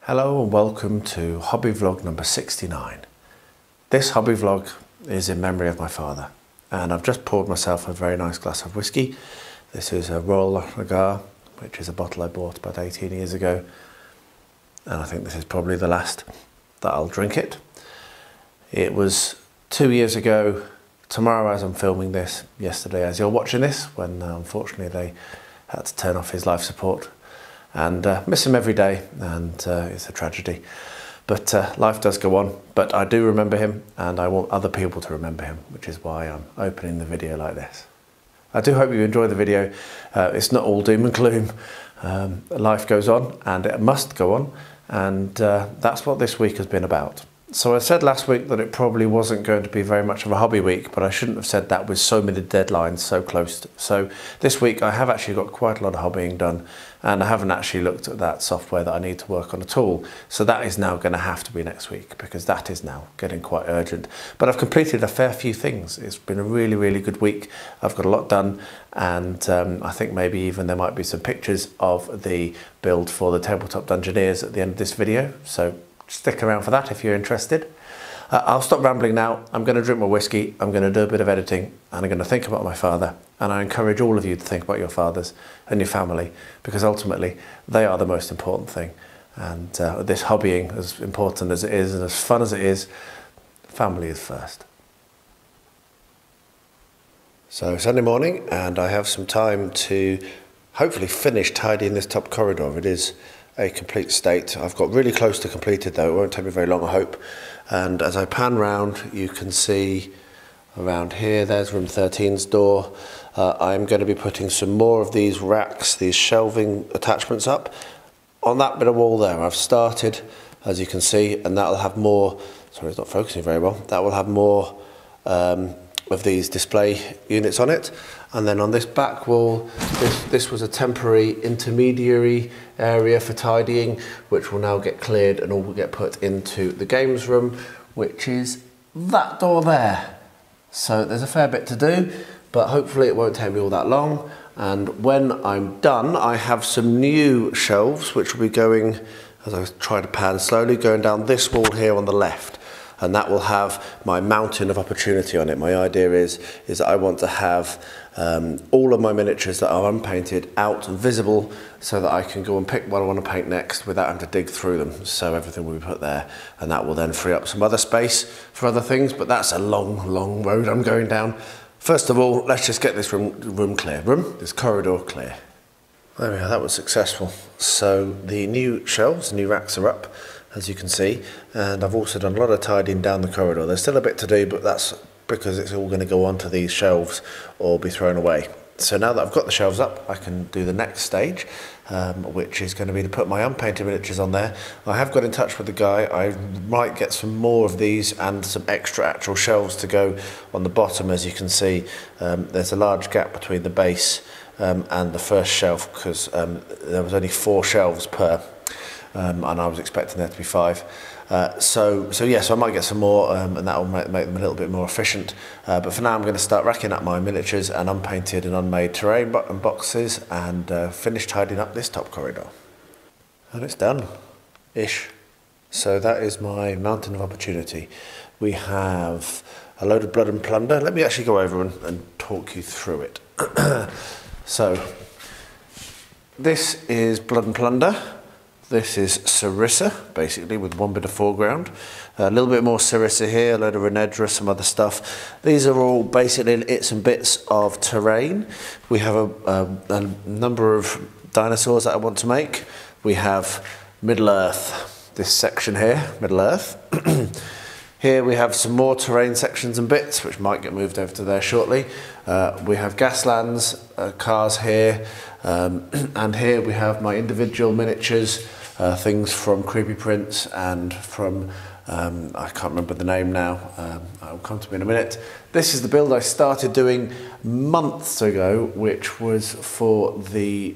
Hello and welcome to hobby vlog number 69. This hobby vlog is in memory of my father, and I've just poured myself a very nice glass of whiskey. This is a Royal Lager, which is a bottle I bought about 18 years ago, and I think this is probably the last that I'll drink it. It was 2 years ago tomorrow as I'm filming this, yesterday as you're watching this, when unfortunately they had to turn off his life support. And miss him every day, and it's a tragedy. But life does go on. But I do remember him, and I want other people to remember him, which is why I'm opening the video like this. I do hope you enjoy the video. It's not all doom and gloom. Life goes on, and it must go on, and that's what this week has been about. So I said last week that it probably wasn't going to be very much of a hobby week, but I shouldn't have said that with so many deadlines so close. So this week I have actually got quite a lot of hobbying done, and I haven't actually looked at that software that I need to work on at all. So that is now going to have to be next week, because that is now getting quite urgent. But I've completed a fair few things. It's been a really, really good week. I've got a lot done, and I think maybe even there might be some pictures of the build for the Tabletop Dungeoneers at the end of this video. So stick around for that if you're interested. I'll stop rambling now. I'm going to drink my whiskey, I'm going to do a bit of editing, and I'm going to think about my father. And I encourage all of you to think about your fathers and your family, because ultimately they are the most important thing. And this hobbying, as important as it is and as fun as it is, family is first. So Sunday morning, and I have some time to hopefully finish tidying this top corridor. It is a complete state. I've got really close to completed though. It won't take me very long, I hope. And as I pan round, you can see around here, there's room 13's door. I'm going to be putting some more of these racks, these shelving attachments up on that bit of wall there. I've started, as you can see, and that'll have more, sorry it's not focusing very well, that will have more of these display units on it. And then on this back wall, this was a temporary intermediary area for tidying, which will now get cleared and all will get put into the games room, which is that door there. So there's a fair bit to do, but hopefully it won't take me all that long. And when I'm done, I have some new shelves which will be going, as I try to pan slowly, going down this wall here on the left. And that will have my mountain of opportunity on it. My idea is that I want to have all of my miniatures that are unpainted out and visible, so that I can go and pick what I want to paint next without having to dig through them. So everything will be put there, and that will then free up some other space for other things, but that's a long, long road I'm going down. First of all, let's just get this room clear. This corridor clear. There we are, that was successful. So the new shelves, new racks are up, as you can see, and I've also done a lot of tidying down the corridor. There's still a bit to do, but that's because it's all going to go onto these shelves or be thrown away. So now that I've got the shelves up, I can do the next stage, which is going to be to put my unpainted miniatures on there. I have got in touch with the guy. I might get some more of these and some extra actual shelves to go on the bottom. As you can see, there's a large gap between the base and the first shelf, because there was only 4 shelves per, and I was expecting there to be 5. So I might get some more, and that will make them a little bit more efficient. But for now, I'm going to start racking up my miniatures and unpainted and unmade terrain boxes, and finish tidying up this top corridor. And it's done-ish. So that is my mountain of opportunity. We have a load of blood and plunder. Let me actually go over and talk you through it. So this is blood and plunder. This is Sarissa, basically, with one bit of foreground. A little bit more Sarissa here, a load of Renedra, some other stuff. These are all basically its and bits of terrain. We have a number of dinosaurs that I want to make. We have Middle Earth, this section here, Middle Earth. Here we have some more terrain sections and bits, which might get moved over to there shortly. We have Gaslands, cars here, and here we have my individual miniatures, things from Creepy Prince and from, I can't remember the name now, it'll come to me in a minute. This is the build I started doing months ago, which was for the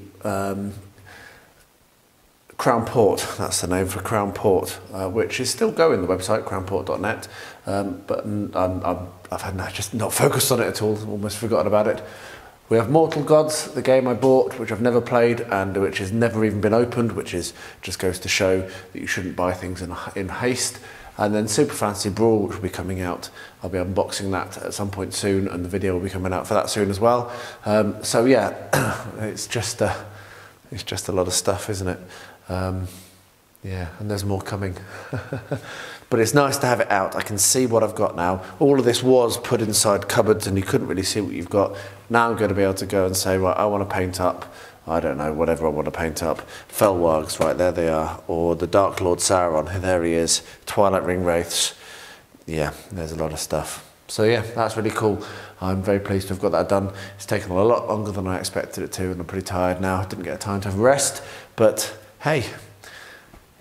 Crown Port, that's the name for Crown Port, which is still going, the website, crownport.net, but I've just not focused on it at all, almost forgotten about it. We have Mortal Gods, the game I bought, which I've never played and which has never even been opened, which is just goes to show that you shouldn't buy things in haste. And then Super Fantasy Brawl, which will be coming out. I'll be unboxing that at some point soon, and the video will be coming out for that soon as well. So yeah, it's just a lot of stuff, isn't it? Yeah, and there's more coming. But it's nice to have it out. I can see what I've got now. All of this was put inside cupboards and you couldn't really see what you've got. Now I'm going to be able to go and say, right, I want to paint up, I don't know, whatever I want to paint up. Felwargs, right, there they are. Or the Dark Lord Sauron, there he is. Twilight Ring Wraiths. Yeah, there's a lot of stuff. So yeah, that's really cool. I'm very pleased to have got that done. It's taken a lot longer than I expected it to, and I'm pretty tired now. I didn't get time to have a rest, but hey,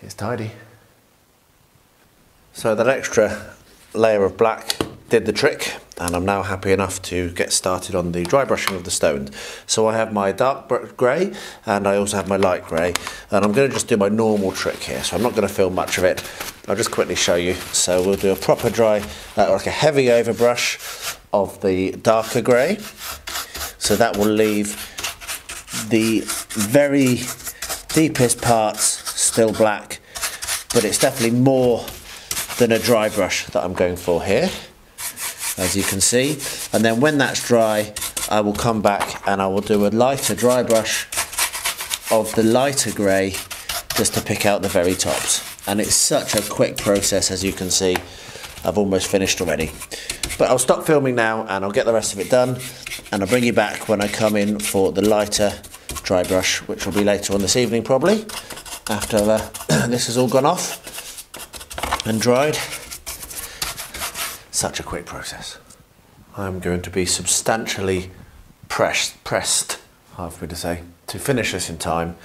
it's tidy. So that extra layer of black did the trick, and I'm now happy enough to get started on the dry brushing of the stones. So I have my dark grey and I also have my light grey, and I'm going to just do my normal trick here, so I'm not going to film much of it. I'll just quickly show you. So we'll do a proper dry, like a heavy overbrush of the darker grey. So that will leave the very deepest parts still black, but it's definitely more than a dry brush that I'm going for here, as you can see. And then when that's dry, I will come back and I will do a lighter dry brush of the lighter grey just to pick out the very tops. And it's such a quick process, as you can see. I've almost finished already. But I'll stop filming now and I'll get the rest of it done, and I'll bring you back when I come in for the lighter dry brush, which will be later on this evening probably, after this has all gone off and dried. Such a quick process. I'm going to be substantially pressed, hard for me to say, to finish this in time,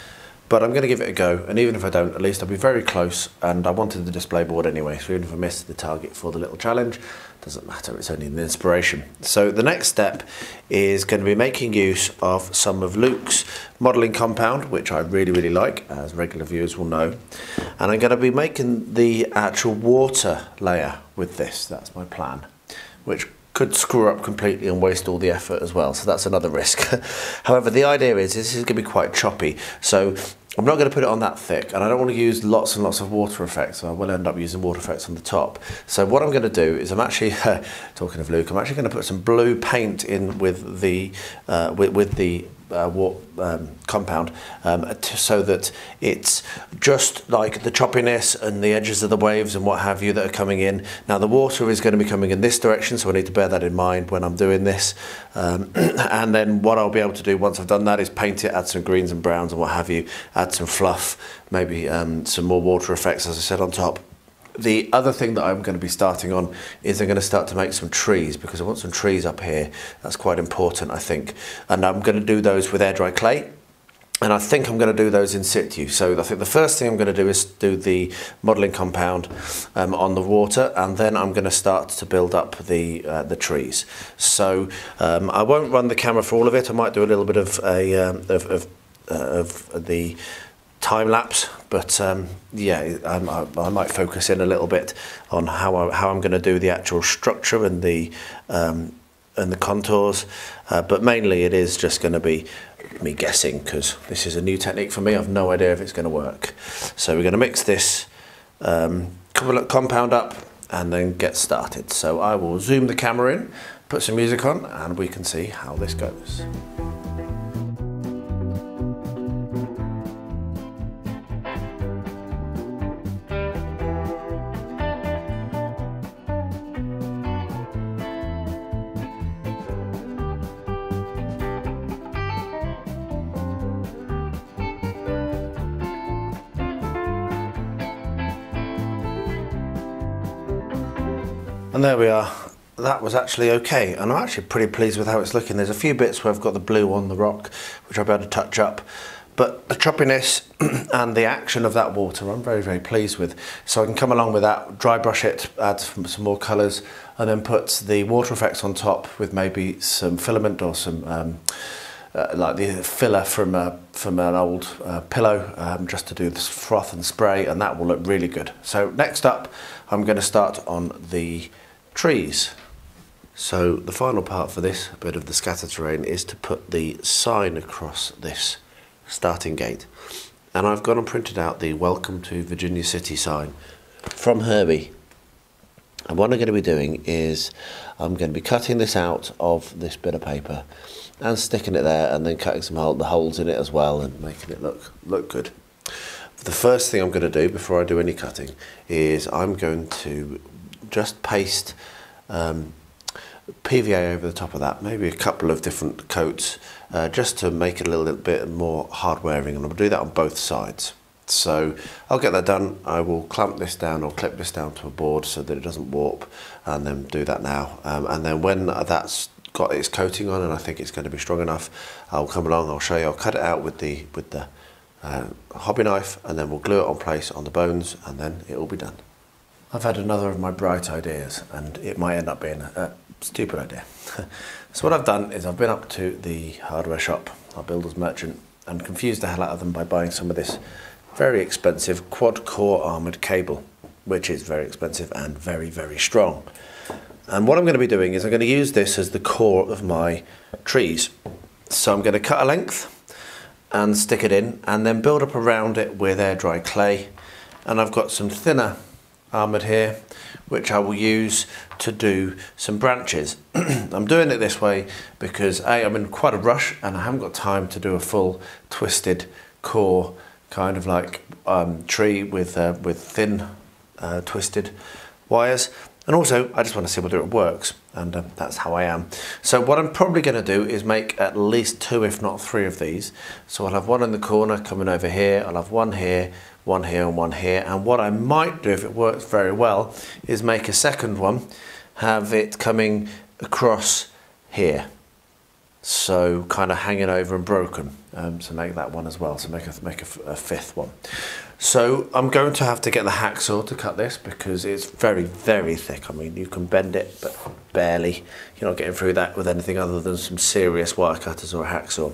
but I'm going to give it a go, and even if I don't, at least I'll be very close, and I wanted the display board anyway, so even if I missed the target for the little challenge, doesn't matter, it's only an inspiration. So the next step is going to be making use of some of Luke's modelling compound, which I really like, as regular viewers will know, and I'm going to be making the actual water layer with this. That's my plan, which could screw up completely and waste all the effort as well, so that's another risk. However, the idea is this is going to be quite choppy, so I'm not going to put it on that thick, and I don't want to use lots and lots of water effects, so I will end up using water effects on the top. So what I'm going to do is I'm actually, talking of Luke, I'm actually going to put some blue paint in with the compound, so that it's just like the choppiness and the edges of the waves and what have you that are coming in. Now the water is going to be coming in this direction, so I need to bear that in mind when I'm doing this. And then what I'll be able to do once I've done that is paint it, add some greens and browns and what have you, add some fluff, maybe some more water effects, as I said, on top. The other thing that I'm going to be starting on is I'm going to start to make some trees, because I want some trees up here. That's quite important, I think. And I'm going to do those with air dry clay. And I think I'm going to do those in situ. So I think the first thing I'm going to do is do the modelling compound on the water, and then I'm going to start to build up the trees. So I won't run the camera for all of it. I might do a little bit of the time lapse, but yeah, I might focus in a little bit on how I'm going to do the actual structure and the contours, but mainly it is just going to be me guessing, because this is a new technique for me. I've no idea if it's going to work. So we're going to mix this compound up and then get started. So I will zoom the camera in, put some music on, and we can see how this goes. And there we are. That was actually okay, and I'm actually pretty pleased with how it's looking. There's a few bits where I've got the blue on the rock, which I'll be able to touch up, but the choppiness and the action of that water I'm very pleased with. So I can come along with that, dry brush it, add some more colours, and then put the water effects on top with maybe some filament or some like the filler from an old pillow, just to do this froth and spray, and that will look really good. So next up, I'm going to start on the trees. So the final part for this bit of the scatter terrain is to put the sign across this starting gate. And I've gone and printed out the Welcome to Virginia City sign from Herbie. And what I'm going to be doing is I'm going to be cutting this out of this bit of paper and sticking it there, and then cutting some the holes in it as well and making it look good. The first thing I'm going to do before I do any cutting is I'm going to just paste PVA over the top of that, maybe a couple of different coats, just to make it a little bit more hard wearing, and I'll do that on both sides. So I'll get that done. I will clamp this down or clip this down to a board so that it doesn't warp, and then do that now. And then when that's got its coating on and I think it's going to be strong enough, I'll come along, I'll show you, I'll cut it out with the hobby knife, and then we'll glue it on place on the bones, and then it will be done. I've had another of my bright ideas, and it might end up being a stupid idea. So what I've done is I've been up to the hardware shop, our builder's merchant, and confused the hell out of them by buying some of this very expensive quad core armoured cable, which is very expensive and very, very strong. And what I'm going to be doing is I'm going to use this as the core of my trees. So I'm going to cut a length and stick it in, and then build up around it with air dry clay. And I've got some thinner armoured here, which I will use to do some branches. I'm doing it this way because I'm in quite a rush and I haven't got time to do a full twisted core kind of like tree with thin twisted wires. And also, I just want to see whether it works, and that's how I am. So what I'm probably going to do is make at least 2, if not 3 of these. So I'll have one in the corner coming over here, I'll have one here, one here, and one here. And what I might do, if it works very well, is make a second one, have it coming across here. So kind of hanging over and broken. So make that one as well, so make a 5th one. So I'm going to have to get the hacksaw to cut this because it's very, very thick. I mean, you can bend it, but barely. You're not getting through that with anything other than some serious wire cutters or a hacksaw.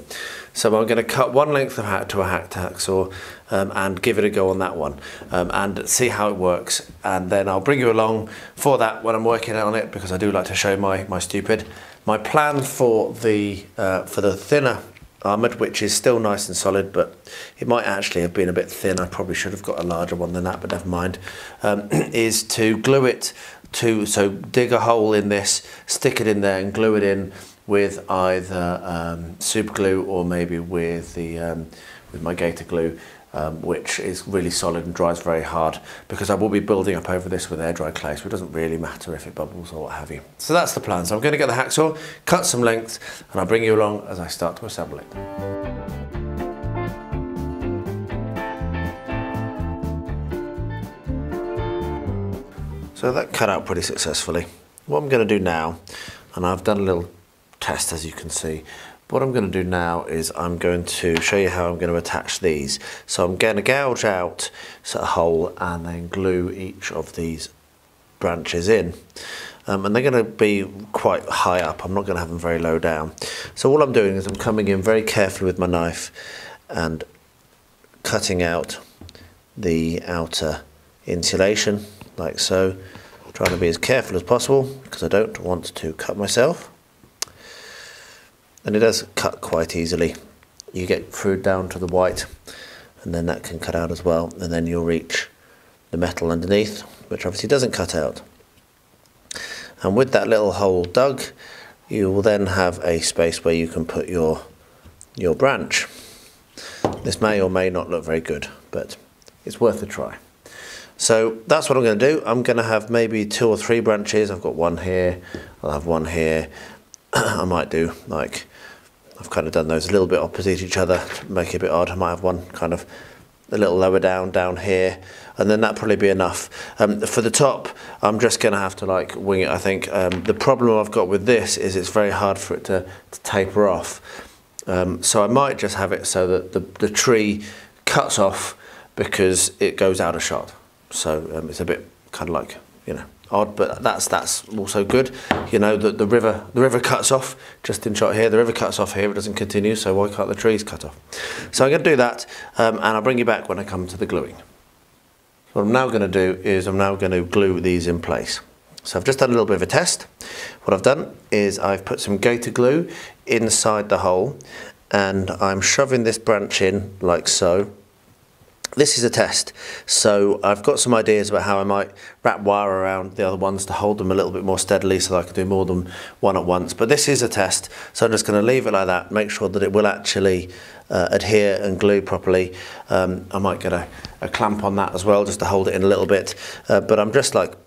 So I'm going to cut one length of hacksaw and give it a go on that one, and see how it works. And then I'll bring you along for that when I'm working on it, because I do like to show my stupid. My plan for the thinner armoured, which is still nice and solid, but it might actually have been a bit thin. I probably should have got a larger one than that, but never mind. Is to glue it so dig a hole in this, stick it in there, and glue it in with either super glue or maybe with my gator glue, which is really solid and dries very hard, because I will be building up over this with air dry clay, so it doesn't really matter if it bubbles or what have you. So that's the plan. So I'm going to get the hacksaw, cut some length, and I'll bring you along as I start to assemble it. So that cut out pretty successfully. What I'm going to do now, and I've done a little test as you can see, what I'm going to do now is I'm going to show you how I'm going to attach these. So I'm going to gouge out a hole and then glue each of these branches in. And they're going to be quite high up. I'm not going to have them very low down. So all I'm doing is I'm coming in very carefully with my knife and cutting out the outer insulation like so. Trying to be as careful as possible because I don't want to cut myself. And it does cut quite easily. You get through down to the white, and then that can cut out as well, and then you'll reach the metal underneath, which obviously doesn't cut out. And with that little hole dug, you will then have a space where you can put your branch. This may or may not look very good, but it's worth a try. So that's what I'm going to do. I'm going to have maybe 2 or 3 branches. I've got one here, I'll have one here. I might do like, I've kind of done those a little bit opposite each other to make it a bit odd. I might have one kind of a little lower down here, and then that'll probably be enough. For the top, I'm just going to have to like wing it, I think. The problem I've got with this is it's very hard for it to taper off. So I might just have it so that the tree cuts off because it goes out of shot. So it's a bit kind of like, you know, odd, but that's also good. You know, the river cuts off just in shot here. The river cuts off here, it doesn't continue, so why can't the trees cut off? So I'm going to do that, and I'll bring you back when I come to the gluing. What I'm now going to do is I'm now going to glue these in place. So I've just done a little bit of a test. What I've done is I've put some gator glue inside the hole, and I'm shoving this branch in like so. This is a test, so I've got some ideas about how I might wrap wire around the other ones to hold them a little bit more steadily so that I can do more than one at once. But this is a test, so I'm just going to leave it like that, make sure that it will actually adhere and glue properly. I might get a clamp on that as well just to hold it in a little bit, but I'm just like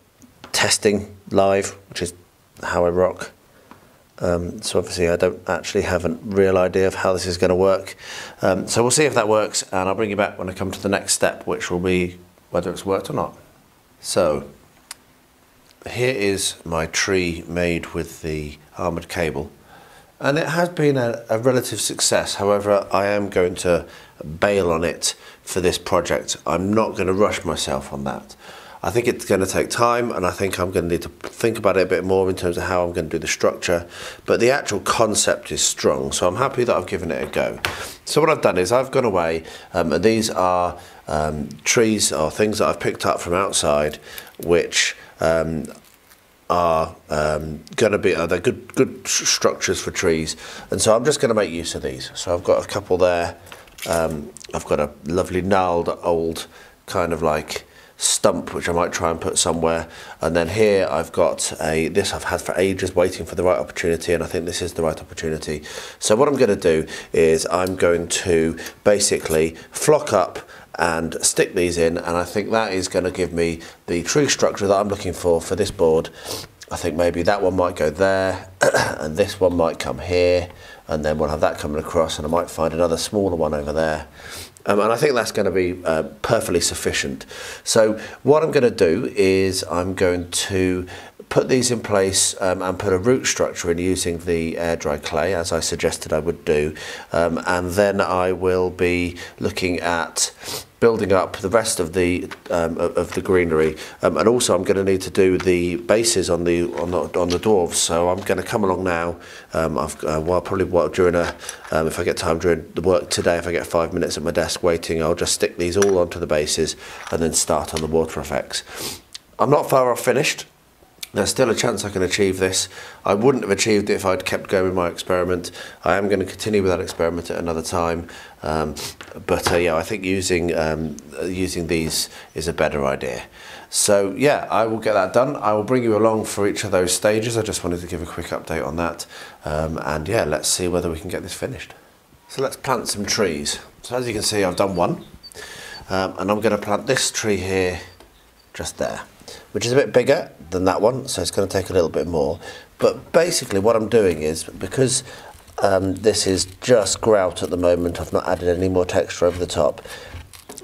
testing live, which is how I rock. So obviously I don't actually have a real idea of how this is going to work. So we'll see if that works, and I'll bring you back when I come to the next step, which will be whether it's worked or not. So here is my tree made with the armoured cable, and it has been a relative success. However, I am going to bail on it for this project. I'm not going to rush myself on that. I think it's going to take time, and I think I'm going to need to think about it a bit more in terms of how I'm going to do the structure, but the actual concept is strong, so I'm happy that I've given it a go. So what I've done is I've gone away, and these are trees or things that I've picked up from outside, which are going to be they're good structures for trees, and so I'm just going to make use of these. So I've got a couple there. I've got a lovely gnarled old kind of like stump which I might try and put somewhere, and then here I've got this I've had for ages waiting for the right opportunity, and I think this is the right opportunity. So what I'm going to do is I'm going to basically flock up and stick these in, and I think that is going to give me the tree structure that I'm looking for this board. I think maybe that one might go there and this one might come here, and then we'll have that coming across, and I might find another smaller one over there. And I think that's going to be perfectly sufficient. So what I'm going to do is I'm going to put these in place and put a root structure in using the air dry clay, as I suggested I would do, and then I will be looking at building up the rest of the greenery, and also I'm going to need to do the bases on the dwarves. So I'm going to come along now. If I get time during the work today, if I get 5 minutes at my desk waiting, I'll just stick these all onto the bases and then start on the water effects. I'm not far off finished. There's still a chance I can achieve this. I wouldn't have achieved it if I'd kept going with my experiment. I am going to continue with that experiment at another time. Yeah, I think using these is a better idea. So yeah, I will get that done. I will bring you along for each of those stages. I just wanted to give a quick update on that. And yeah, let's see whether we can get this finished. So let's plant some trees. So as you can see, I've done one. And I'm going to plant this tree here, just there, which is a bit bigger than that one, so it's going to take a little bit more. But basically what I'm doing is, because this is just grout at the moment, I've not added any more texture over the top,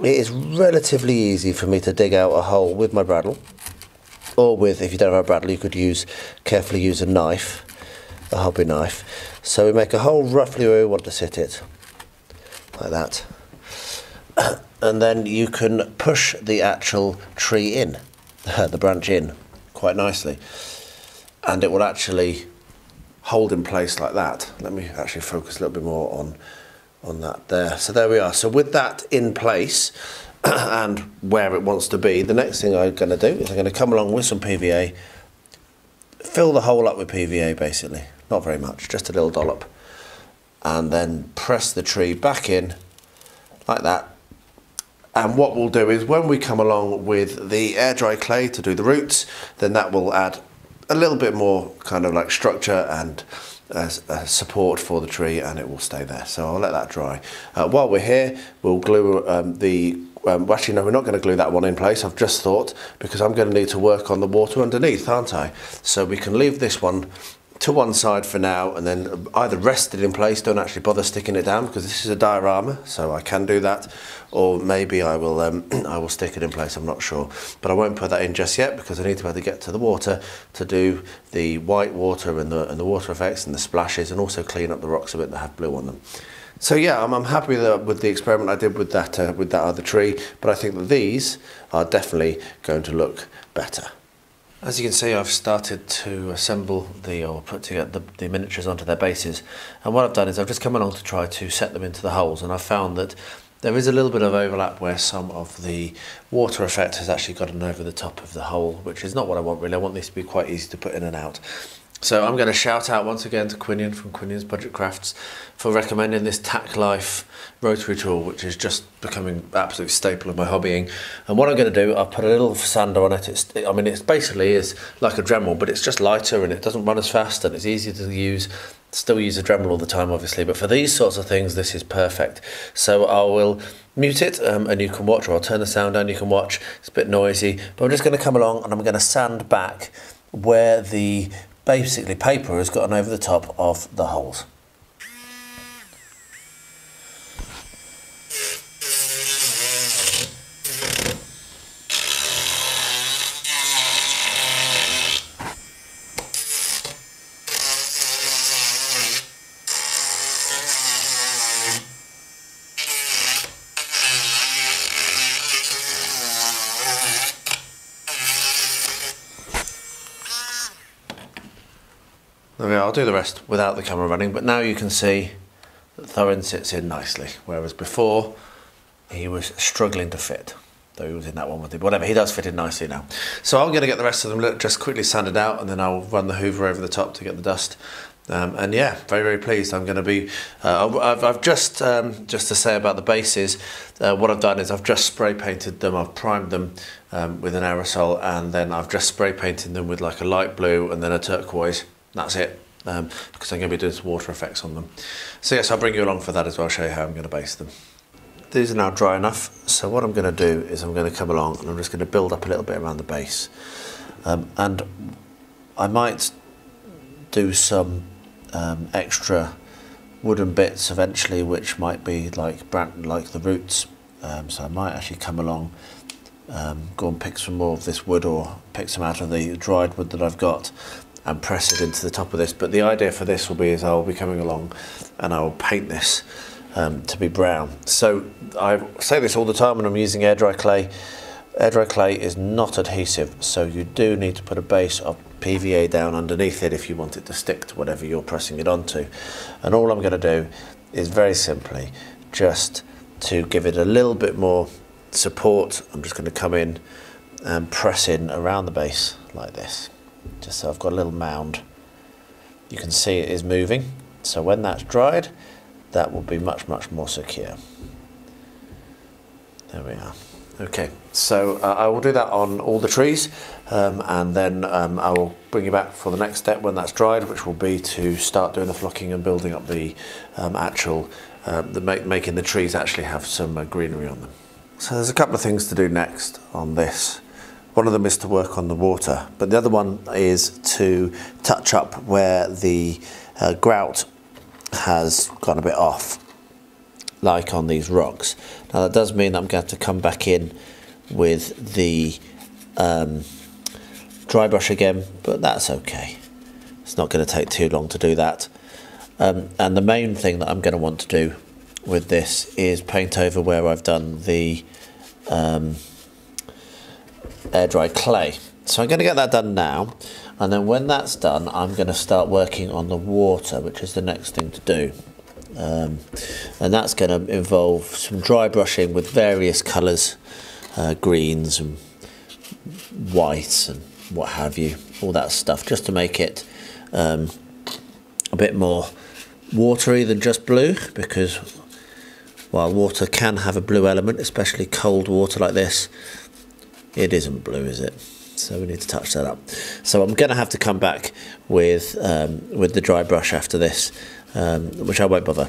it is relatively easy for me to dig out a hole with my bradawl, or with, if you don't have a bradawl, you could carefully use a knife, a hobby knife. So we make a hole roughly where we want to sit it, like that. And then you can push the actual tree in, the branch in, quite nicely, and it will actually hold in place like that. Let me actually focus a little bit more on that there. So there we are. So with that in place and where it wants to be, the next thing I'm going to do is I'm going to come along with some PVA, fill the hole up with PVA basically, not very much, just a little dollop, and then press the tree back in like that. And what we'll do is when we come along with the air dry clay to do the roots, then that will add a little bit more kind of like structure and support for the tree, and it will stay there. So I'll let that dry. While we're here, we'll glue actually no, we're not going to glue that one in place, I've just thought, because I'm going to need to work on the water underneath, aren't I? So we can leave this one to one side for now, and then either rest it in place, don't actually bother sticking it down because this is a diorama, so I can do that, or maybe I will stick it in place, I'm not sure. But I won't put that in just yet because I need to be able to get to the water to do the white water and the water effects and the splashes, and also clean up the rocks a bit that have blue on them. So yeah, I'm happy with the experiment I did with that other tree, but I think that these are definitely going to look better. As you can see, I've started to assemble or put together the miniatures onto their bases, and what I've done is I've just come along to try to set them into the holes, and I've found that There is a little bit of overlap where some of the water effect has actually gotten over the top of the hole, which is not what I want really. I want this to be quite easy to put in and out. So I'm going to shout out once again to Quinion from Quinion's Budget Crafts for recommending this Tack Life rotary tool, which is just becoming absolute staple of my hobbying. And what I'm going to do, I'll put a little sander on it. It's basically is like a Dremel, but it's just lighter and it doesn't run as fast and it's easier to use. Still use a Dremel all the time, obviously, but for these sorts of things, this is perfect. So I will mute it and you can watch, or I'll turn the sound down, you can watch. It's a bit noisy, but I'm just going to come along and I'm going to sand back where the basically paper has gotten over the top of the holes. There we are. I'll do the rest without the camera running, but now you can see that Thorin sits in nicely, whereas before he was struggling to fit, though he was in that one with it. Whatever, he does fit in nicely now. So I'm going to get the rest of them just quickly sanded out, and then I'll run the hoover over the top to get the dust. And yeah, very, very pleased. I'm going to be, I've just to say about the bases, what I've done is I've just spray painted them, I've primed them with an aerosol, and then I've just spray painted them with like a light blue and then a turquoise. That's it, because I'm going to be doing some water effects on them. So yes, I'll bring you along for that as well, show you how I'm going to base them. These are now dry enough, so what I'm going to do is I'm going to come along and I'm just going to build up a little bit around the base. And I might do some extra wooden bits eventually, which might be like the roots. So I might actually come along, go and pick some more of this wood or pick some out of the dried wood that I've got, and press it into the top of this. But the idea for this will be is I'll be coming along and I'll paint this to be brown. So I say this all the time when I'm using air dry clay. Air dry clay is not adhesive, so you do need to put a base of PVA down underneath it if you want it to stick to whatever you're pressing it onto. And all I'm going to do is very simply just to give it a little bit more support. I'm just going to come in and press in around the base like this, just so I've got a little mound. You can see it is moving, so when that's dried, that will be much, much more secure. There we are. Okay, so I will do that on all the trees, and then I will bring you back for the next step when that's dried, which will be to start doing the flocking and building up the making the trees actually have some greenery on them. So there's a couple of things to do next on this. One of them is to work on the water, but the other one is to touch up where the grout has gone a bit off, like on these rocks. Now that does mean that I'm going to have to come back in with the dry brush again, but that's okay. It's not going to take too long to do that. And the main thing that I'm going to want to do with this is paint over where I've done the air dry clay. So I'm going to get that done now, and then when that's done I'm going to start working on the water, which is the next thing to do. And that's going to involve some dry brushing with various colours, greens and whites and what have you, all that stuff, just to make it a bit more watery than just blue, because while water can have a blue element, especially cold water like this, it isn't blue, is it? So we need to touch that up. So I'm going to have to come back with the dry brush after this, which I won't bother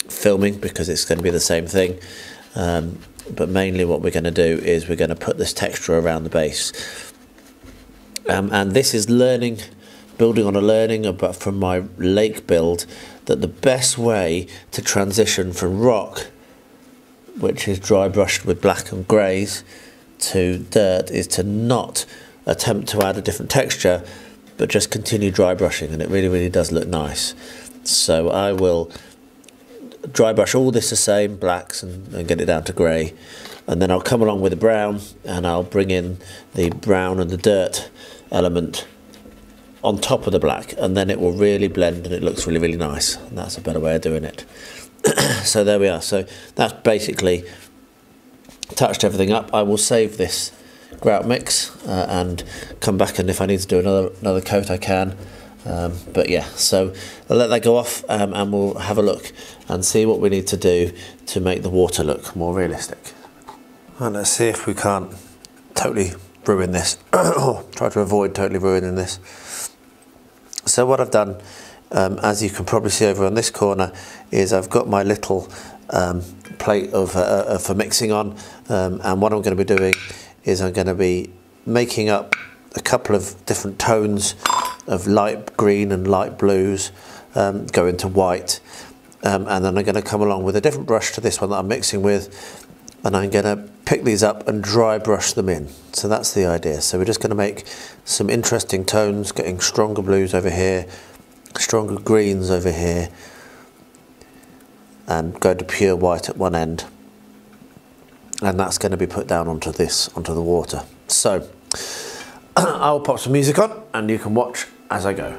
filming because it's going to be the same thing. But mainly what we're going to do is we're going to put this texture around the base. And this is building on a learning but from my lake build, that the best way to transition from rock, which is dry brushed with black and greys, to dirt, is to not attempt to add a different texture, but just continue dry brushing, and it really, really does look nice. So I will dry brush all this the same, blacks, and get it down to grey, and then I'll come along with the brown and I'll bring in the brown and the dirt element on top of the black, and then it will really blend and it looks really, really nice, and that's a better way of doing it. So there we are. So that's basically touched everything up, I will save this grout mix and come back, and if I need to do another coat I can. But yeah, so I'll let that go off and we'll have a look and see what we need to do to make the water look more realistic. And let's see if we can't totally ruin this, or try to avoid totally ruining this. So what I've done, as you can probably see over on this corner, is I've got my little plate for mixing on, and what I'm going to be doing is I'm going to be making up a couple of different tones of light green and light blues, go into white, and then I'm going to come along with a different brush to this one that I'm mixing with, and I'm going to pick these up and dry brush them in. So that's the idea. So we're just going to make some interesting tones, getting stronger blues over here, stronger greens over here, and go to pure white at one end, and that's going to be put down onto the water. So I'll pop some music on and you can watch as I go.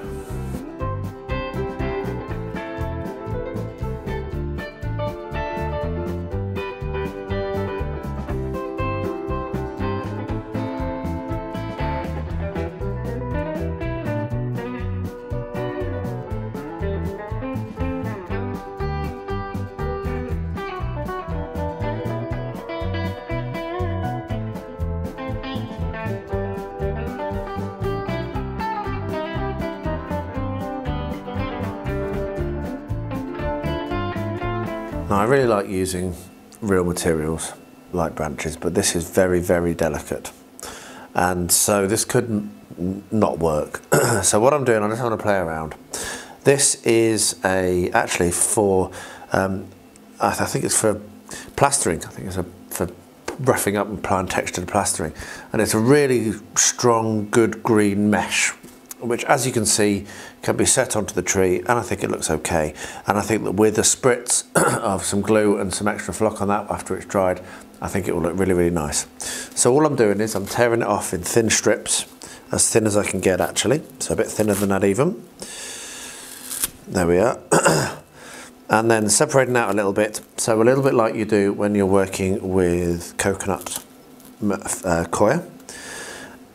Now, I really like using real materials like branches, but this is very, very delicate, and so this could not work. So what I'm doing, I just want to play around. This is actually for I think it's for plastering. I think it's for roughing up and applying texture to plastering, and it's a really strong, good green mesh, which, as you can see, can be set onto the tree, and I think it looks okay. And I think that with a spritz of some glue and some extra flock on that after it's dried, I think it will look really, really nice. So all I'm doing is I'm tearing it off in thin strips, as thin as I can get actually, so a bit thinner than that even. There we are. And then separating out a little bit, so a little bit like you do when you're working with coconut coir,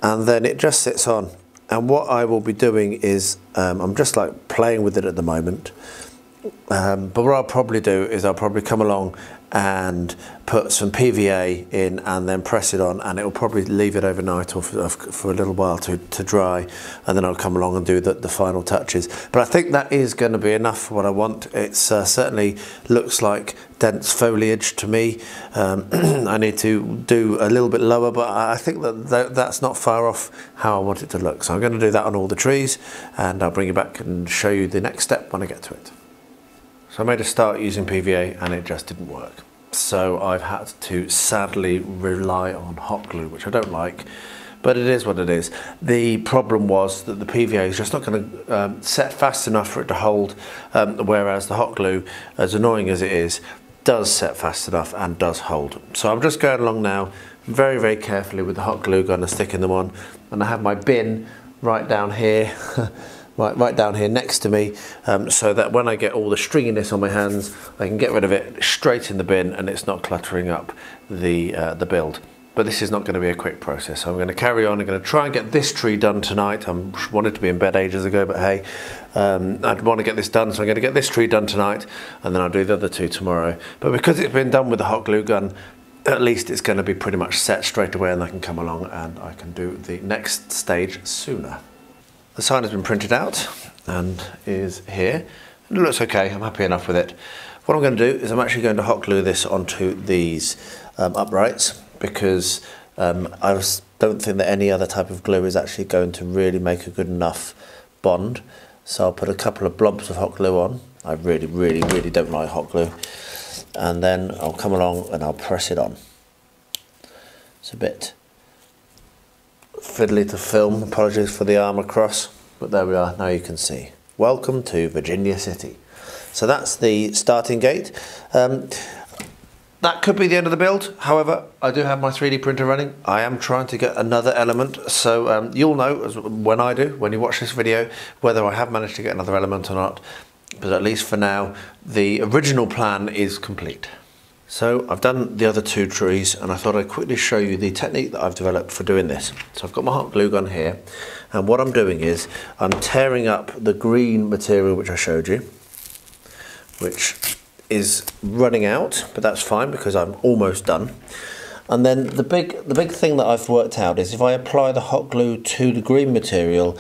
and then it just sits on. And what I will be doing is, I'm just like playing with it at the moment, but what I'll probably do is I'll probably come along and put some PVA in and then press it on, and it will probably leave it overnight or for a little while to dry, and then I'll come along and do the final touches. But I think that is going to be enough for what I want. It's certainly looks like dense foliage to me. I need to do a little bit lower, but I think that's not far off how I want it to look. So I'm going to do that on all the trees, and I'll bring you back and show you the next step when I get to it. So I made a start using PVA and it just didn't work. So I've had to sadly rely on hot glue, which I don't like, but it is what it is. The problem was that the PVA is just not going to set fast enough for it to hold, whereas the hot glue, as annoying as it is, does set fast enough and does hold. So I'm just going along now very, very carefully with the hot glue gun and sticking them on, and I have my bin right down here. Right down here next to me, so that when I get all the stringiness on my hands, I can get rid of it straight in the bin and it's not cluttering up the build. But this is not going to be a quick process, so I'm going to carry on. I'm going to try and get this tree done tonight. I wanted to be in bed ages ago, but hey, I'd want to get this done, so I'm going to get this tree done tonight, and then I'll do the other two tomorrow. But because it's been done with the hot glue gun, at least it's going to be pretty much set straight away, and I can come along and I can do the next stage sooner. The sign has been printed out and is here. It looks okay, I'm happy enough with it. What I'm going to do is I'm actually going to hot glue this onto these uprights, because I don't think that any other type of glue is actually going to really make a good enough bond. So I'll put a couple of blobs of hot glue on. I really, really, really don't like hot glue. And then I'll come along and I'll press it on. It's a bit fiddly to film, apologies for the arm across, but there we are, now you can see. Welcome to Virginia City. So that's the starting gate. That could be the end of the build. However, I do have my 3D printer running. I am trying to get another element, so you'll know when I do, when you watch this video, whether I have managed to get another element or not. But at least for now, the original plan is complete. So I've done the other two trees, and I thought I'd quickly show you the technique that I've developed for doing this. So I've got my hot glue gun here, and what I'm doing is I'm tearing up the green material which I showed you, which is running out, but that's fine because I'm almost done. And then the big thing that I've worked out is if I apply the hot glue to the green material,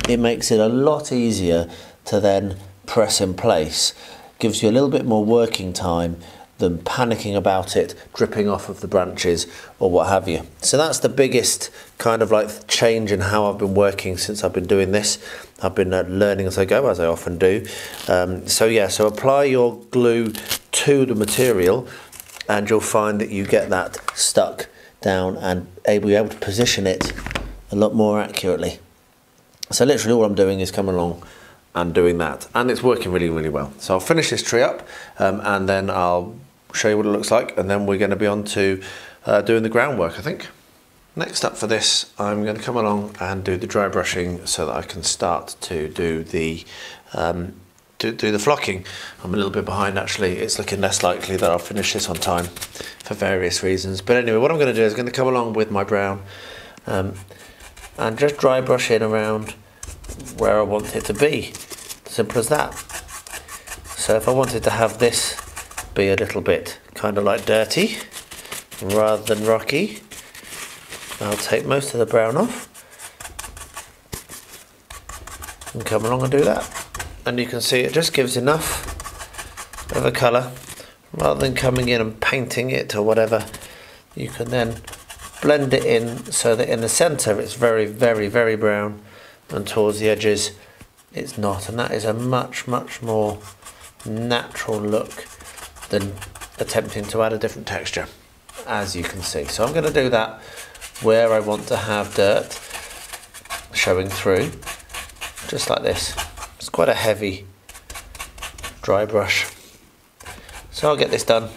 it makes it a lot easier to then press in place. Gives you a little bit more working time than panicking about it dripping off of the branches or what have you. So that's the biggest kind of like change in how I've been working since I've been doing this. I've been learning as I go, as I often do. So apply your glue to the material and you'll find that you get that stuck down and be able to position it a lot more accurately. So literally all I'm doing is coming along and doing that, and it's working really, really well. So I'll finish this tree up and then I'll show you what it looks like, and then we're going to be on to doing the groundwork, I think. Next up for this, I'm going to come along and do the dry brushing so that I can start to do the flocking. I'm a little bit behind actually. It's looking less likely that I'll finish this on time for various reasons. But anyway, what I'm going to do is I'm going to come along with my brown and just dry brush in around where I want it to be. Simple as that. So if I wanted to have this be a little bit kind of like dirty rather than rocky, I'll take most of the brown off and come along and do that. And you can see it just gives enough of a colour rather than coming in and painting it or whatever. You can then blend it in so that in the centre it's very, very, very brown, and towards the edges it's not, and that is a much, much more natural look than attempting to add a different texture, as you can see. So I'm going to do that where I want to have dirt showing through, just like this. It's quite a heavy dry brush. So I'll get this done,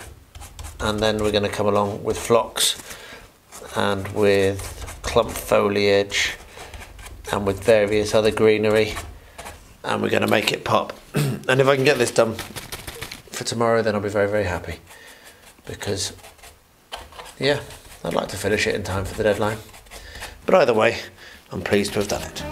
and then we're going to come along with phlox and with clump foliage and with various other greenery, and we're going to make it pop. And if I can get this done for tomorrow, then I'll be very, very happy, because yeah, I'd like to finish it in time for the deadline. But either way, I'm pleased to have done it.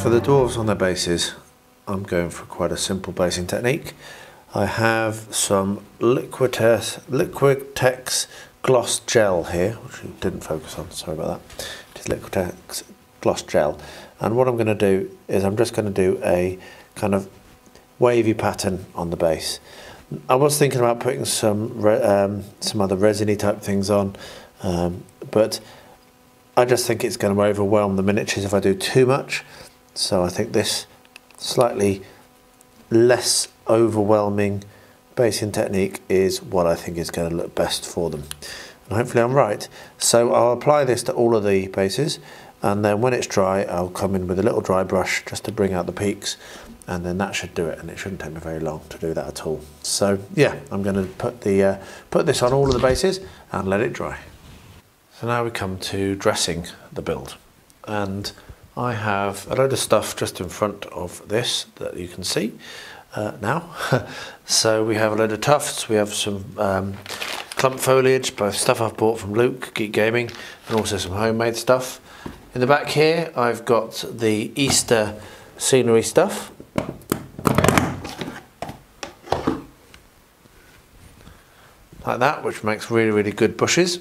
For the dwarves on their bases, I'm going for quite a simple basing technique. I have some Liquitex gloss gel here, which we didn't focus on, sorry about that. It is Liquitex gloss gel, and what I'm going to do is I'm just going to do a kind of wavy pattern on the base. I was thinking about putting some other resiny type things on, but I just think it's going to overwhelm the miniatures if I do too much. So I think this slightly less overwhelming basing technique is what I think is going to look best for them. And hopefully I'm right. So I'll apply this to all of the bases, and then when it's dry I'll come in with a little dry brush just to bring out the peaks, and then that should do it, and it shouldn't take me very long to do that at all. So yeah, I'm going to put this on all of the bases and let it dry. So now we come to dressing the build, and I have a load of stuff just in front of this that you can see now. So we have a load of tufts, we have some clump foliage, both stuff I've bought from Luke, Geek Gaming, and also some homemade stuff. In the back here I've got the Easter scenery stuff. Like that, which makes really, really good bushes.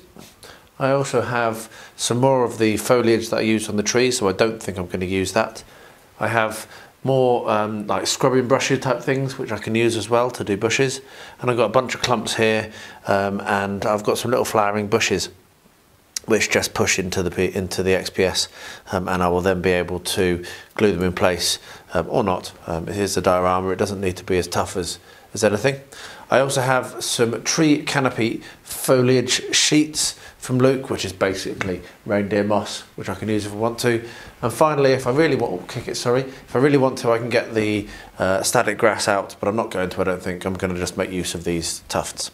I also have some more of the foliage that I used on the tree, so I don't think I'm going to use that. I have more like scrubbing brushes type things which I can use as well to do bushes, and I've got a bunch of clumps here, and I've got some little flowering bushes which just push into the XPS, and I will then be able to glue them in place or not. It is a diorama, it doesn't need to be as tough as anything. I also have some tree canopy foliage sheets from Luke, which is basically reindeer moss, which I can use if I want to. And finally, if I really want, if I really want to, I can get the static grass out, but I'm not going to, I don't think. I'm going to just make use of these tufts.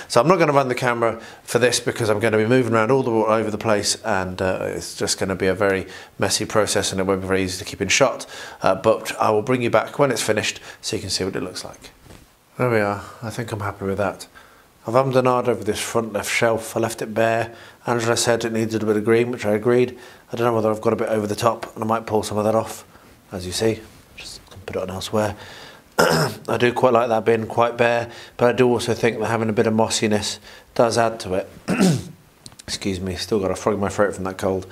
So I'm not going to run the camera for this because I'm going to be moving around all over the place, and it's just going to be a very messy process, and it won't be very easy to keep in shot. But I will bring you back when it's finished so you can see what it looks like. There we are. I think I'm happy with that. I've ummed and ahed over this front left shelf. I left it bare. Angela said it needed a bit of green, which I agreed. I don't know whether I've got a bit over the top, and I might pull some of that off, as you see. Just put it on elsewhere. I do quite like that being quite bare, but I do also think that having a bit of mossiness does add to it. Excuse me, still got a frog in my throat from that cold.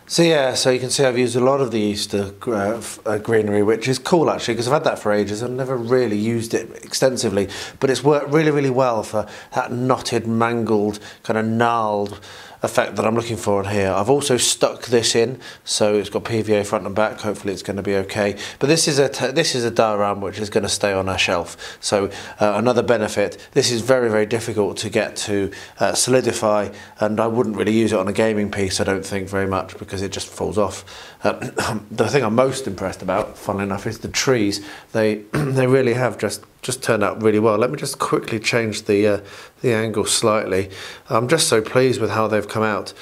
So yeah, so you can see I've used a lot of the Easter greenery, which is cool actually, because I've had that for ages. I've never really used it extensively, but it's worked really, really well for that knotted, mangled, kind of gnarled effect that I'm looking for in here. I've also stuck this in, so it's got PVA front and back. Hopefully it's going to be okay. But this is a diorama which is going to stay on our shelf. So another benefit, this is very, very difficult to get to solidify, and I wouldn't really use it on a gaming piece, I don't think, very much, because it just falls off. The thing I'm most impressed about, funnily enough, is the trees. They really have just turned out really well. Let me just quickly change the angle slightly. I'm just so pleased with how they've come out.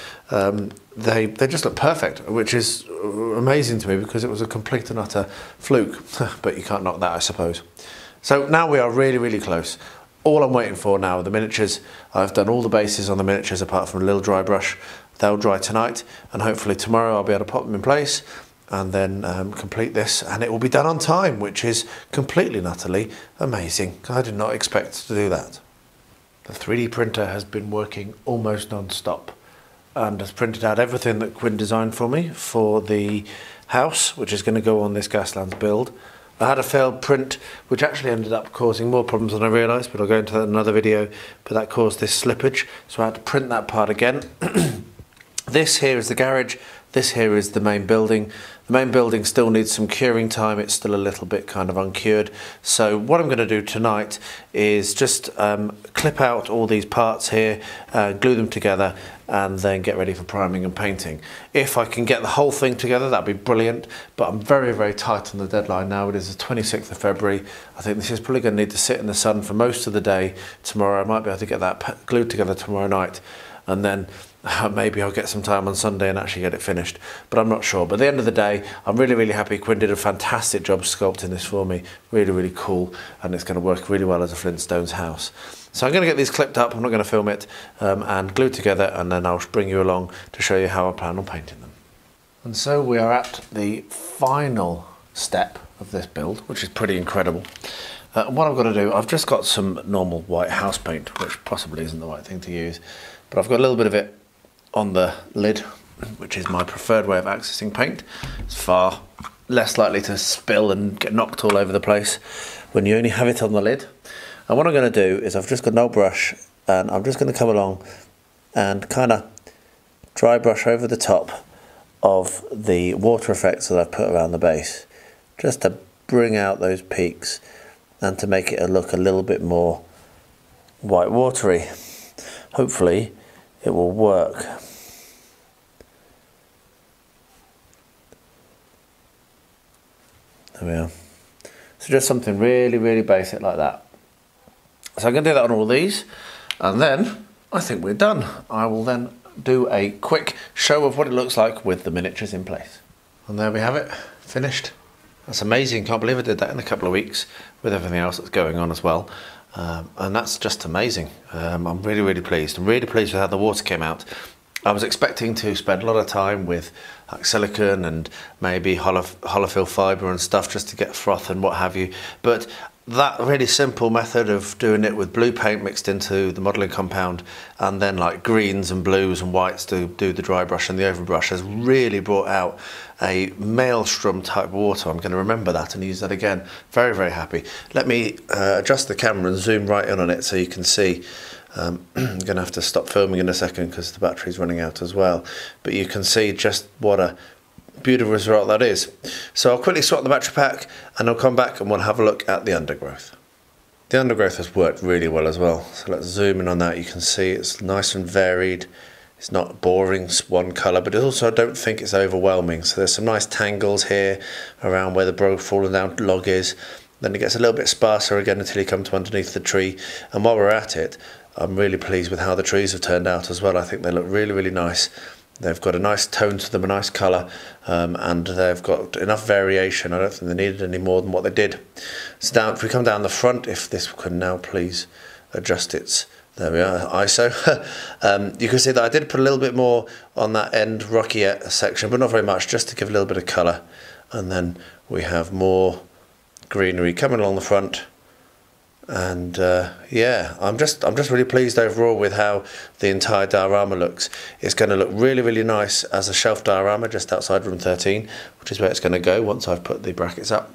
They just look perfect, which is amazing to me because it was a complete and utter fluke. But you can't knock that, I suppose. So now we are really, really close. All I'm waiting for now are the miniatures. I've done all the bases on the miniatures apart from a little dry brush. They'll dry tonight, and hopefully tomorrow I'll be able to pop them in place and then complete this, and it will be done on time, which is completely and utterly amazing. I did not expect to do that. The 3D printer has been working almost non-stop and has printed out everything that Quinn designed for me for the house, which is going to go on this Gaslands build. I had a failed print which actually ended up causing more problems than I realised, but I'll go into that in another video. But that caused this slippage, so I had to print that part again. This here is the garage, this here is the main building. The main building still needs some curing time, it's still a little bit kind of uncured. So what I'm going to do tonight is just clip out all these parts here, glue them together, and then get ready for priming and painting. If I can get the whole thing together, that'd be brilliant, but I'm very, very tight on the deadline now. It is the 26th of February. I think this is probably going to need to sit in the sun for most of the day tomorrow. I might be able to get that glued together tomorrow night, and then maybe I'll get some time on Sunday and actually get it finished, but I'm not sure. But at the end of the day, I'm really, really happy. Quinn did a fantastic job sculpting this for me. Really, really cool, and it's going to work really well as a Flintstones house. So I'm going to get these clipped up, I'm not going to film it, and glued together, and then I'll bring you along to show you how I plan on painting them. And so we are at the final step of this build, which is pretty incredible. What I've got to do, I've just got some normal white house paint, which possibly isn't the right thing to use, but I've got a little bit of it on the lid, which is my preferred way of accessing paint. It's far less likely to spill and get knocked all over the place when you only have it on the lid. And what I'm going to do is I've just got an old brush, and I'm just going to come along and kind of dry brush over the top of the water effects that I've put around the base, just to bring out those peaks and to make it look a little bit more white watery. Hopefully it will work. There we are. So just something really, really basic like that. So I'm going to do that on all these, and then I think we're done. I will then do a quick show of what it looks like with the miniatures in place. And there we have it, finished. That's amazing, can't believe I did that in a couple of weeks with everything else that's going on as well. And that's just amazing. I'm really, really pleased. I'm really pleased with how the water came out. I was expecting to spend a lot of time with like silicone and maybe holofill fibre and stuff just to get froth and what have you, but that really simple method of doing it with blue paint mixed into the modelling compound and then like greens and blues and whites to do the dry brush and the overbrush has really brought out a maelstrom type water. I'm going to remember that and use that again. Very, very happy. Let me adjust the camera and zoom right in on it so you can see. I'm going to have to stop filming in a second because the battery's running out as well, but you can see just what a beautiful result that is. So I'll quickly swap the battery pack and I'll come back and we'll have a look at the undergrowth. The undergrowth has worked really well as well, so let's zoom in on that. You can see it's nice and varied, It's not boring one colour, but also I don't think it's overwhelming. So there's some nice tangles here around where the fallen down log is. Then it gets a little bit sparser again until you come to underneath the tree. And while we're at it, I'm really pleased with how the trees have turned out as well. I think they look really, really nice. They've got a nice tone to them, a nice colour, and they've got enough variation. I don't think they needed any more than what they did. So down, if we come down the front, if this can now please adjust its, there we are, ISO. You can see that I did put a little bit more on that end rocky section, but not very much, just to give a little bit of colour. And then we have more greenery coming along the front. And yeah, I'm just really pleased overall with how the entire diorama looks. It's going to look really, really nice as a shelf diorama just outside room 13, which is where it's going to go once I've put the brackets up.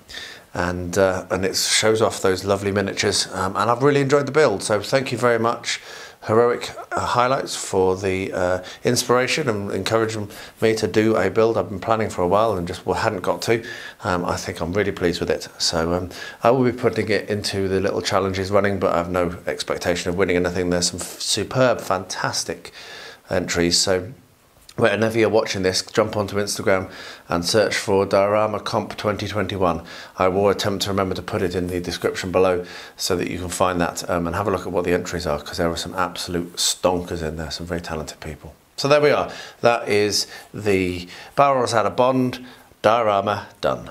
And it shows off those lovely miniatures. And I've really enjoyed the build. So thank you very much, Heroic Highlights, for the inspiration and encouraging me to do a build I've been planning for a while and just hadn't got to. I think I'm really pleased with it. So I will be putting it into the little challenges running, but I have no expectation of winning anything. There's some superb, fantastic entries. So whenever you're watching this, jump onto Instagram and search for Diorama Comp 2021. I will attempt to remember to put it in the description below so that you can find that and have a look at what the entries are, because there are some absolute stonkers in there, some very talented people. So there we are. That is the Barrels Out of Bond diorama done.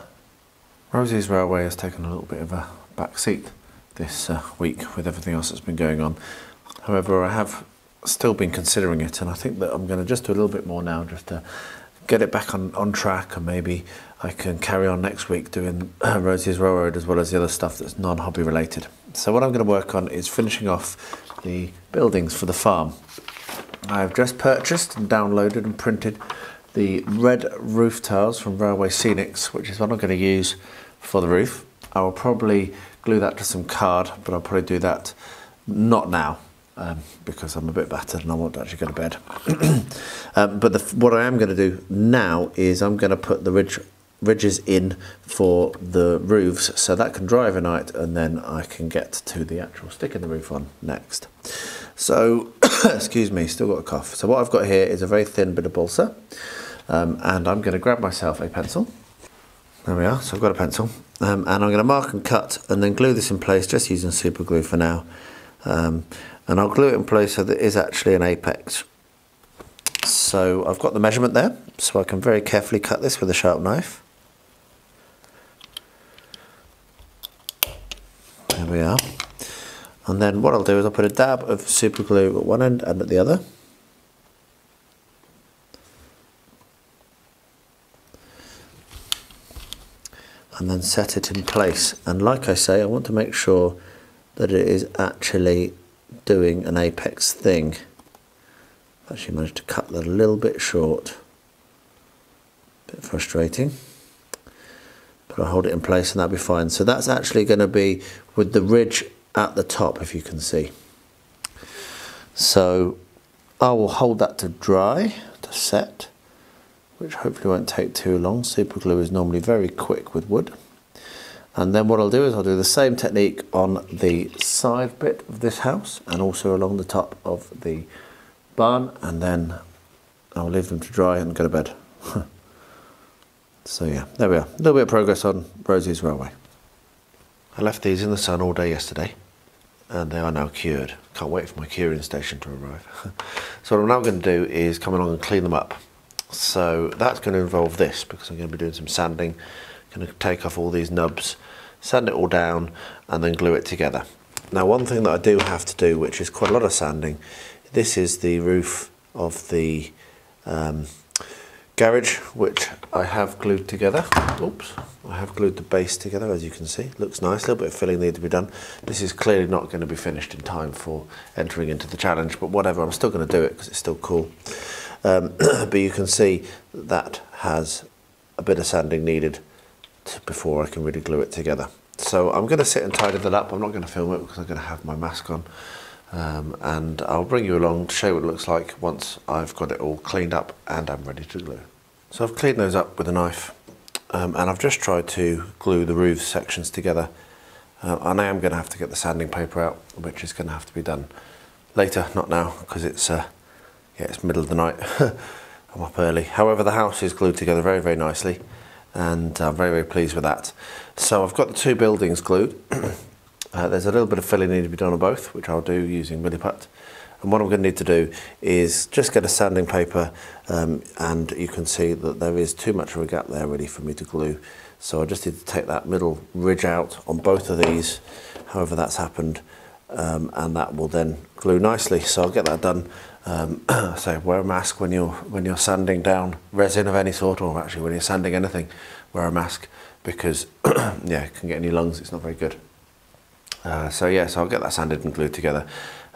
Rosie's Railway has taken a little bit of a back seat this week with everything else that's been going on. However, I have still been considering it, and I think that I'm going to just do a little bit more now just to get it back on track, and maybe I can carry on next week doing Rosie's Railroad as well as the other stuff that's non-hobby related. So what I'm going to work on is finishing off the buildings for the farm. I've just purchased and downloaded and printed the red roof tiles from Railway Scenics, which is what I'm going to use for the roof. I will probably glue that to some card, but I'll probably do that not now. Because I'm a bit battered and I want to actually go to bed. But what I am going to do now is I'm going to put the ridges in for the roofs, so that can dry overnight, and then I can get to the actual sticking the roof on next. So, excuse me, still got a cough. So what I've got here is a very thin bit of balsa, and I'm going to grab myself a pencil. There we are, so I've got a pencil, and I'm going to mark and cut and then glue this in place, just using super glue for now. And I'll glue it in place so that it is actually an apex. So I've got the measurement there, so I can very carefully cut this with a sharp knife. There we are. And then what I'll do is I'll put a dab of super glue at one end and at the other. And then set it in place. And like I say, I want to make sure that it is actually doing an apex thing. I've actually managed to cut that a little bit short. Bit frustrating. But I'll hold it in place and that'll be fine. So that's actually going to be with the ridge at the top, if you can see. So I will hold that to dry, to set, which hopefully won't take too long. Super glue is normally very quick with wood. And then what I'll do is I'll do the same technique on the side bit of this house and also along the top of the barn, and then I'll leave them to dry and go to bed. So yeah, there we are. A little bit of progress on Rosie's Railway. I left these in the sun all day yesterday and they are now cured. Can't wait for my curing station to arrive. So what I'm now going to do is come along and clean them up. So that's going to involve this, because I'm going to be doing some sanding. Going to take off all these nubs, sand it all down, and then glue it together. Now, one thing that I do have to do, which is quite a lot of sanding, this is the roof of the garage, which I have glued together. Oops, I have glued the base together, as you can see. Looks nice, a little bit of filling needs to be done. This is clearly not going to be finished in time for entering into the challenge, but whatever, I'm still going to do it because it's still cool. But you can see that has a bit of sanding needed before I can really glue it together. So I'm going to sit and tidy that up. I'm not going to film it because I'm going to have my mask on, and I'll bring you along to show you what it looks like once I've got it all cleaned up and I'm ready to glue. So I've cleaned those up with a knife, and I've just tried to glue the roof sections together, and I am going to have to get the sanding paper out, which is going to have to be done later, not now, because it's yeah, it's middle of the night. I'm up early. However, the house is glued together very, very nicely, and I'm very, very pleased with that. So I've got the two buildings glued. There's a little bit of filling needed to be done on both, which I'll do using Milliput. And what I'm going to need to do is just get a sanding paper, and you can see that there is too much of a gap there ready for me to glue. So I just need to take that middle ridge out on both of these, however that's happened, and that will then glue nicely. So I'll get that done. So wear a mask when you're sanding down resin of any sort, or actually when you're sanding anything, wear a mask, because yeah, it can get in your lungs. It's not very good. So yeah, so I'll get that sanded and glued together,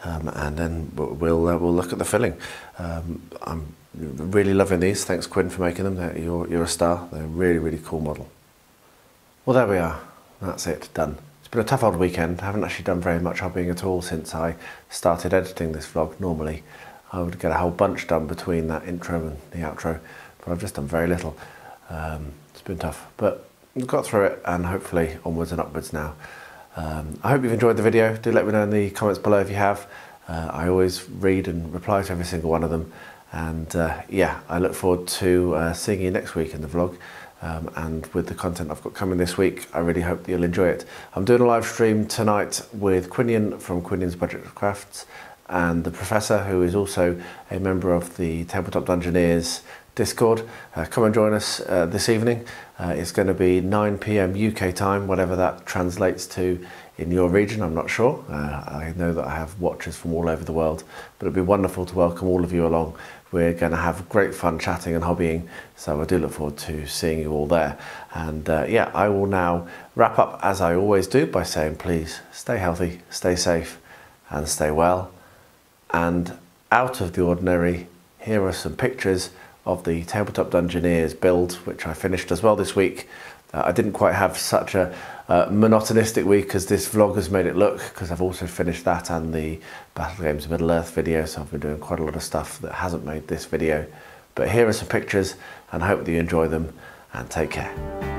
and then we'll look at the filling. I'm really loving these. Thanks, Quinn, for making them. You're a star. They're a really, really cool model. Well, there we are. That's it, done. It's been a tough old weekend. I haven't actually done very much hobbying at all since I started editing this vlog. Normally I would get a whole bunch done between that intro and the outro, but I've just done very little. It's been tough, but we've got through it, and hopefully onwards and upwards now. I hope you've enjoyed the video. Do let me know in the comments below if you have. I always read and reply to every single one of them, and yeah, I look forward to seeing you next week in the vlog. And with the content I've got coming this week, I really hope that you'll enjoy it. I'm doing a live stream tonight with Quinian from Quinian's Budget of Crafts, and the Professor, who is also a member of the Tabletop Dungeoneers Discord. Come and join us this evening. It's going to be 9 PM UK time, whatever that translates to in your region, I'm not sure. I know that I have watchers from all over the world, but it'd be wonderful to welcome all of you along. We're going to have great fun chatting and hobbying, so I do look forward to seeing you all there. And yeah, I will now wrap up as I always do by saying, please stay healthy, stay safe, and stay well. And out of the ordinary, here are some pictures of the Tabletop Dungeoneers build, which I finished as well this week. I didn't quite have such a monotonistic week as this vlog has made it look, because I've also finished that and the Battle Games Middle Earth video, so I've been doing quite a lot of stuff that hasn't made this video. But here are some pictures, and I hope that you enjoy them, and take care.